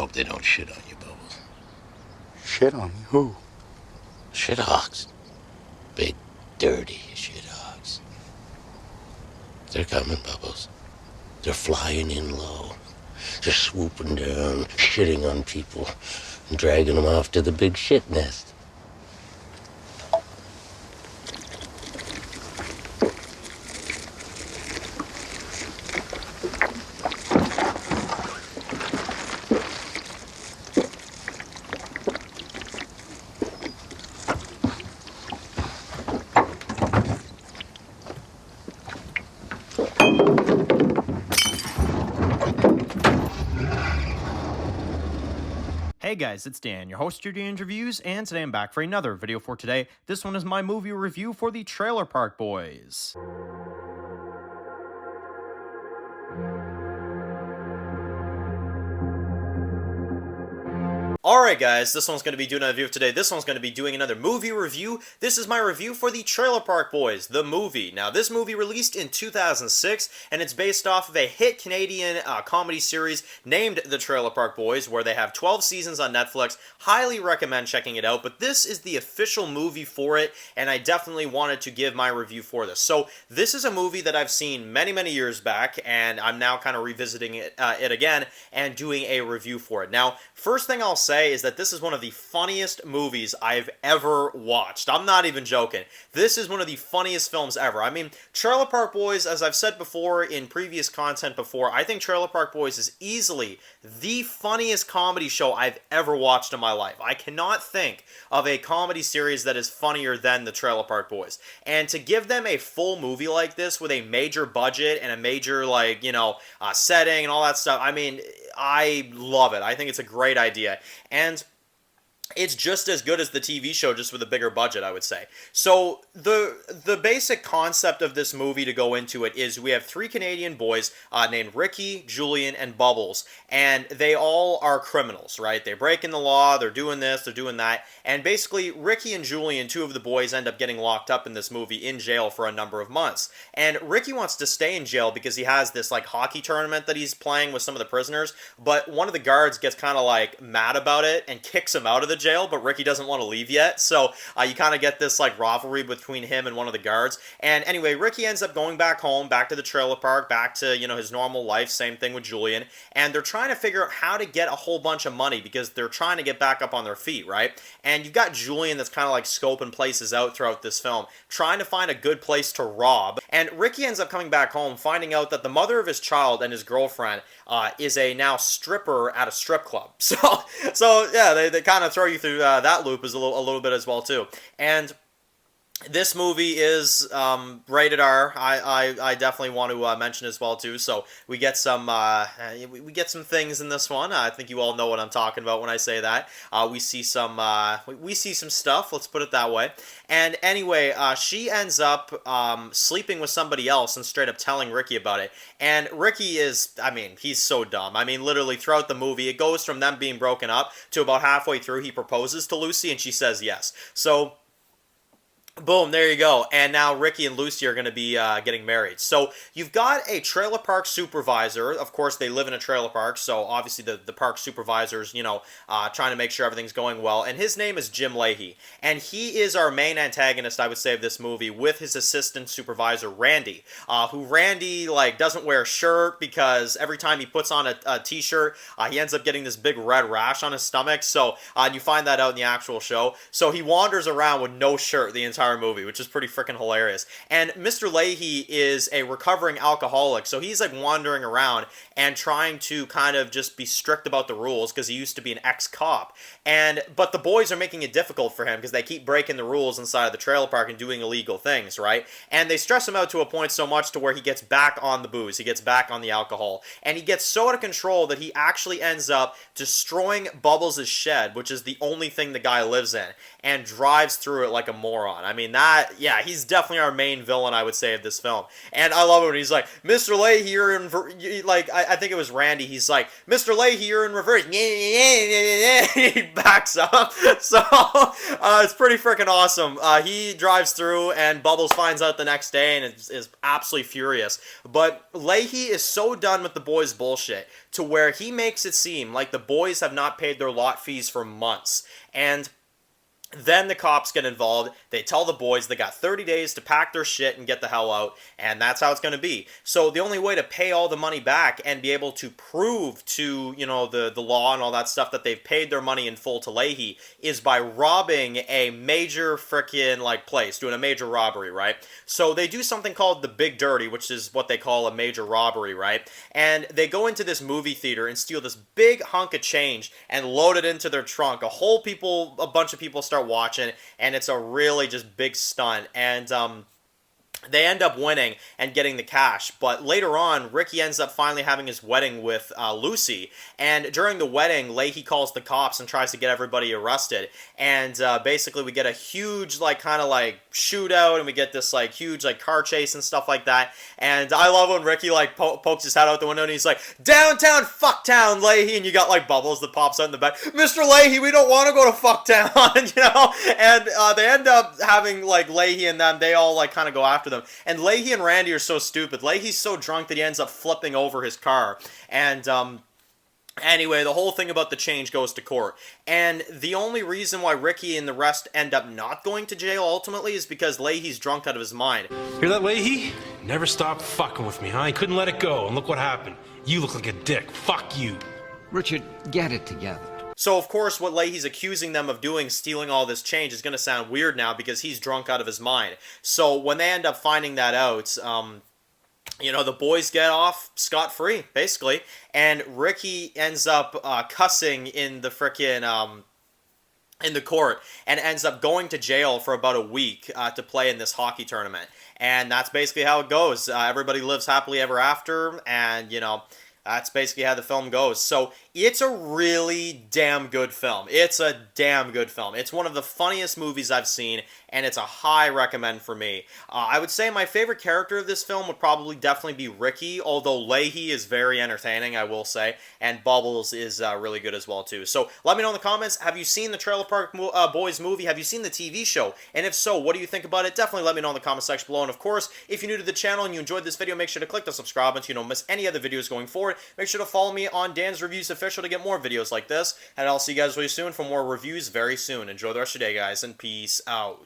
hope they don't shit on you, Bubbles. Shit on me? Who? Shithawks. Big, dirty shithawks. They're coming, Bubbles. They're flying in low. They're swooping down, shitting on people, and dragging them off to the big shit nest. Hey guys, it's Dan, your host of Dan Reviews, and today I'm back for another video for today. This one is my movie review for the Trailer Park Boys. Alright guys, this one's going to be doing a review today. This one's going to be doing another movie review. This is my review for the Trailer Park Boys, the movie. Now this movie released in 2006, and it's based off of a hit Canadian comedy series named The Trailer Park Boys, where they have 12 seasons on Netflix. Highly recommend checking it out, but this is the official movie for it, and I definitely wanted to give my review for this. So this is a movie that I've seen many, many years back, and I'm now kind of revisiting it again and doing a review for it. Now, first thing I'll say is that this is one of the funniest movies I've ever watched. I'm not even joking. This is one of the funniest films ever. I mean, Trailer Park Boys, as I've said before in previous content before, I think Trailer Park Boys is easily the funniest comedy show I've ever watched in my life. I cannot think of a comedy series that is funnier than the Trailer Park Boys. And to give them a full movie like this with a major budget and a major, like, you know, setting and all that stuff, I mean, I love it. I think it's a great idea. And it's just as good as the TV show, just with a bigger budget, I would say. So the basic concept of this movie, to go into it, is we have three Canadian boys named Ricky, Julian, and Bubbles, and they all are criminals, right? They're breaking the law, they're doing this, they're doing that, and basically Ricky and Julian, two of the boys, end up getting locked up in this movie in jail for a number of months. And Ricky wants to stay in jail because he has this like hockey tournament that he's playing with some of the prisoners, but one of the guards gets kind of like mad about it and kicks him out of the jail, but Ricky doesn't want to leave yet, so you kind of get this like rivalry between him and one of the guards. And anyway, Ricky ends up going back home, back to the trailer park, back to, you know, his normal life. Same thing with Julian, and they're trying to figure out how to get a whole bunch of money because they're trying to get back up on their feet, right? And you've got Julian that's kind of like scoping places out throughout this film, trying to find a good place to rob. And Ricky ends up coming back home, finding out that the mother of his child and his girlfriend is a now stripper at a strip club. So yeah, they kind of throw you through that loop is a little bit as well too. And this movie is rated R. I definitely want to mention as well too. So we get some things in this one. I think you all know what I'm talking about when I say that. We see some stuff. Let's put it that way. And anyway, she ends up sleeping with somebody else and straight up telling Ricky about it. And Ricky is, I mean, he's so dumb. I mean, literally throughout the movie, it goes from them being broken up to about halfway through he proposes to Lucy and she says yes. So boom, there you go. And now Ricky and Lucy are going to be getting married. So you've got a trailer park supervisor. Of course, they live in a trailer park, so obviously the park supervisor's, you know, trying to make sure everything's going well. And his name is Jim Leahy. And he is our main antagonist, I would say, of this movie, with his assistant supervisor, Randy. Who Randy, like, doesn't wear a shirt because every time he puts on a t-shirt, he ends up getting this big red rash on his stomach. So you find that out in the actual show. So he wanders around with no shirt the entire movie, which is pretty freaking hilarious. And Mr. Leahy is a recovering alcoholic, so he's like wandering around and trying to kind of just be strict about the rules because he used to be an ex-cop. But the boys are making it difficult for him because they keep breaking the rules inside of the trailer park and doing illegal things, right? And they stress him out to a point so much to where he gets back on the booze, he gets back on the alcohol, and he gets so out of control that he actually ends up destroying Bubbles' shed, which is the only thing the guy lives in, and drives through it like a moron. I mean, that, yeah, he's definitely our main villain, I would say, of this film. And I love it when he's like, Mr. Leahy, you're in, like, I think it was Randy, he's like, Mr. Leahy, you're in reverse. He backs up. So, it's pretty freaking awesome. He drives through, and Bubbles finds out the next day, and is absolutely furious. But Leahy is so done with the boys' bullshit to where he makes it seem like the boys have not paid their lot fees for months. And then the cops get involved. They tell the boys they got 30 days to pack their shit and get the hell out, and that's how it's going to be. So the only way to pay all the money back and be able to prove to, you know, the law and all that stuff that they've paid their money in full to Leahy is by robbing a major frickin' like place, doing a major robbery, right? So they do something called the Big Dirty, which is what they call a major robbery, right? And they go into this movie theater and steal this big hunk of change and load it into their trunk. A bunch of people start watching, and it's a really just big stunt, and they end up winning and getting the cash. But later on, Ricky ends up finally having his wedding with Lucy, and during the wedding, Leahy calls the cops and tries to get everybody arrested, and basically we get a huge like kind of like shootout, and we get this like huge like car chase and stuff like that. And I love when Ricky like pokes his head out the window and he's like, "Downtown Fucktown, Leahy," and you got like Bubbles that pops out in the back, "Mr. Leahy, we don't want to go to Fucktown," you know. And they end up having like Leahy and them, they all like kind of go after them. And Leahy and Randy are so stupid. Leahy's so drunk that he ends up flipping over his car. And anyway, the whole thing about the change goes to court. And the only reason why Ricky and the rest end up not going to jail ultimately is because Leahy's drunk out of his mind. Hear that, Leahy? Never stopped fucking with me, huh? He couldn't let it go, and look what happened. You look like a dick. Fuck you. Richard, get it together. So, of course, what Leahy's accusing them of doing, stealing all this change, is going to sound weird now because he's drunk out of his mind. So, when they end up finding that out, you know, the boys get off scot-free, basically. And Ricky ends up cussing in the frickin', in the court, and ends up going to jail for about a week to play in this hockey tournament. And that's basically how it goes. Everybody lives happily ever after, and, you know, that's basically how the film goes. So, it's a really damn good film. It's a damn good film. It's one of the funniest movies I've seen, and it's a high recommend for me. I would say my favorite character of this film would probably definitely be Ricky, although Leahy is very entertaining, I will say, and Bubbles is really good as well, too. So, let me know in the comments, have you seen the Trailer Park Boys movie? Have you seen the TV show? And if so, what do you think about it? Definitely let me know in the comment section below. And of course, if you're new to the channel and you enjoyed this video, make sure to click the subscribe button so you don't miss any other videos going forward. Make sure to follow me on Dan's Reviews Official to get more videos like this, and I'll see you guys really soon for more reviews very soon. Enjoy the rest of your day, guys, and peace out.